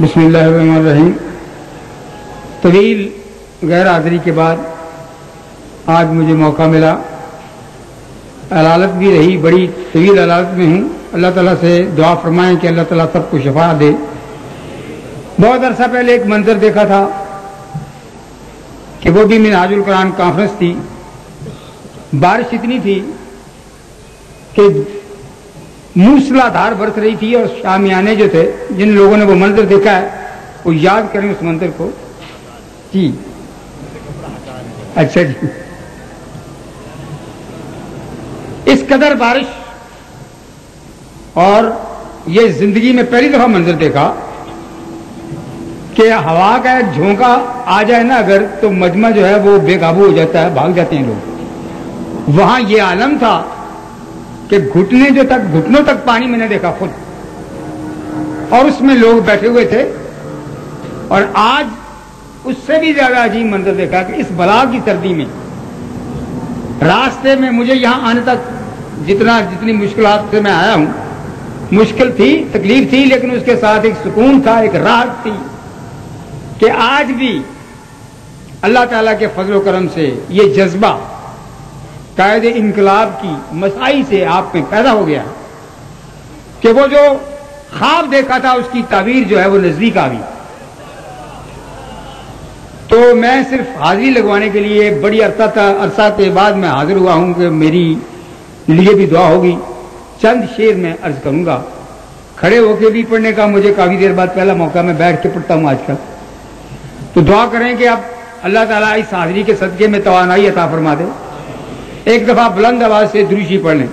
بسم اللہ الرحمن الرحیم. طویل غیر حاضری کے بعد آج مجھے موقع ملا. علالت بھی رہی، بڑی طویل علالت میں ہوں. اللہ تعالیٰ سے دعا فرمائیں کہ اللہ تعالیٰ سب کو شفا دے. بہت عرصہ پہلے ایک منظر دیکھا تھا کہ وہ بھی منہاج القرآن کانفرنس تھی. بارش اتنی تھی کہ موسلا دھار برس رہی تھی، اور شامیانے جو تھے، جن لوگوں نے وہ منظر دیکھا ہے وہ یاد کریں اس منظر کو. جی اچھا جی، اس قدر بارش، اور یہ زندگی میں پہلی دفعہ منظر دیکھا کہ ہوا کا ایک جھونکا آ جائے نا اگر، تو مجمع جو ہے وہ بے قابو ہو جاتا ہے، بھاگ جاتے ہیں لوگ. وہاں یہ عالم تھا کہ گھٹنوں تک پانی میں نے دیکھا خود، اور اس میں لوگ بیٹھے ہوئے تھے. اور آج اس سے بھی زیادہ عجیب منظر دیکھا کہ اس بلا کی سردی میں راستے میں مجھے یہاں آنے تک جتنی مشکلات سے میں آیا ہوں، مشکل تھی، تکلیف تھی، لیکن اس کے ساتھ ایک سکون تھا، ایک راحت تھی کہ آج بھی اللہ تعالیٰ کے فضل و کرم سے یہ جذبہ قائد انقلاب کی مسائی سے آپ میں پیدا ہو گیا کہ وہ جو خواب دیکھا تھا اس کی تعبیر جو ہے وہ نزدیک آ گئی. تو میں صرف حاضری لگوانے کے لیے بڑی عرصہ کے بعد میں حاضر ہوا ہوں کہ میری لیے بھی دعا ہوگی. چند شعر میں عرض کروں گا. کھڑے ہو کے بھی پڑھنے کا مجھے کافی دیر بعد پہلا موقع، میں بیٹھ کے پڑھتا ہوں آج کل. تو دعا کریں کہ اب اللہ تعالیٰ اس حاضری کے صدقے میں توانائی عطا فرما دے. ایک دفعہ بلند آواز سے درود شریف پڑھ لیں.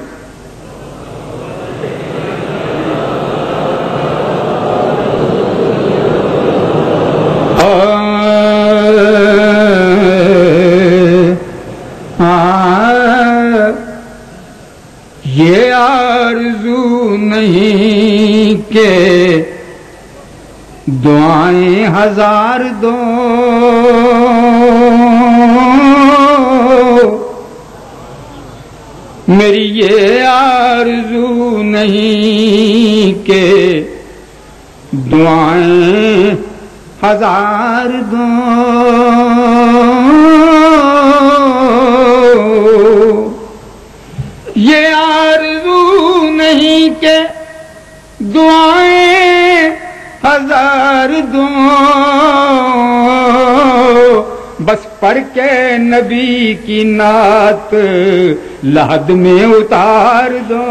یہ آرزو نہیں کہ دعائیں ہزار دو، میری یہ آرزو نہیں کہ دعائیں ہزار دو، یہ آرزو نہیں کہ دعائیں ہزار دو، بس پڑھ کے نبی کی نعت لحد میں اتار دو.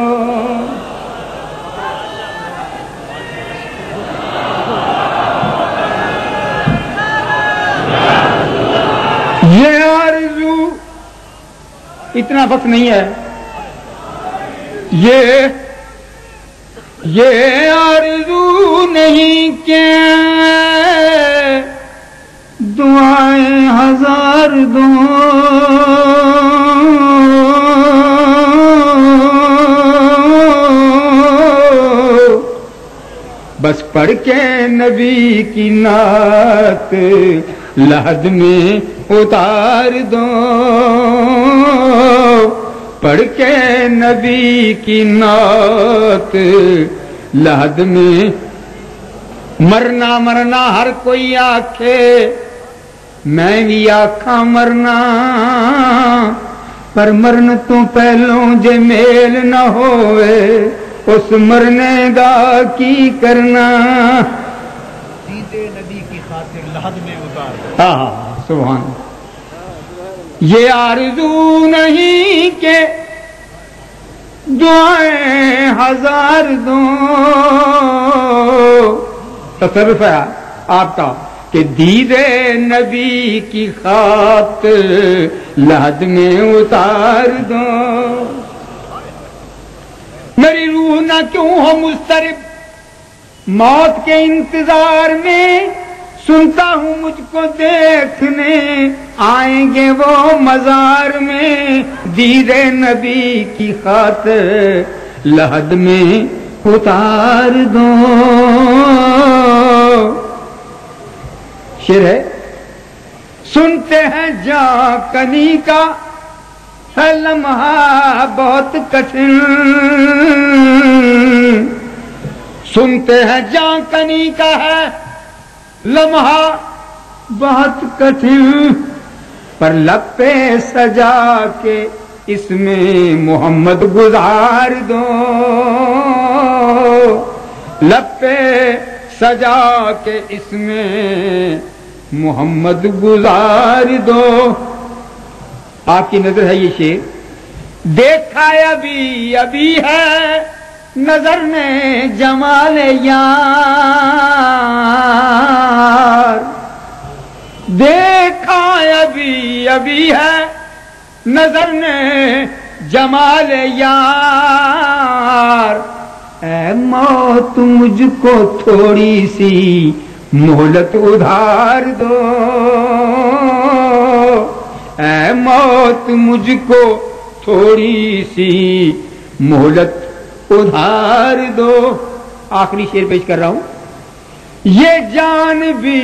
یہ آرزو، اتنا وقت نہیں ہے، یہ آرزو نہیں کہ دعائیں ہزار دو، بس پڑھ کے نبی کی نعت لحد میں اتار دو، پڑھ کے نبی کی نعت لحد میں. مرنا مرنا ہر کوئی آکھے، میں بھی آکھاں مرنا، پر مرن تو پہلوں جے میل نہ ہوئے اس مرنے دا کی کرنا. دیدے نبی کی خاطر لحد میں اتار دو. ہاں سبحان. یہ آرزو نہیں کہ دعائیں ہزار دو، تصرف ہے آپ کا کہ دیدے نبی کی خاطر لحد میں اتار دو. میری روح نہ کیوں ہو مضطرب موت کے انتظار میں، سنتا ہوں مجھ کو دیکھنے آئیں گے وہ مزار میں، دیدے نبی کی خاطر لحد میں اتار دو. شعر ہے. سنتے ہیں جاں کنی کا ہے لمحہ بہت کٹھن، سنتے ہیں جاں کنی کا ہے لمحہ بہت کٹھن پر لب پہ سجا کے اس میں محمد گزار دو، لب پہ سجا کے اس میں محمد گزار دو۔ آپ کی نظر ہے یہ شعر، دیکھا ابھی ابھی ہے نظر نے جمال یار، دیکھا ابھی ابھی ہے نظر نے جمال یار، اے موت مجھ کو تھوڑی سی مہلت ادھار دو، اے موت مجھ کو تھوڑی سی مہلت ادھار دو۔ آخری شعر پیش کر رہا ہوں، یہ جان بھی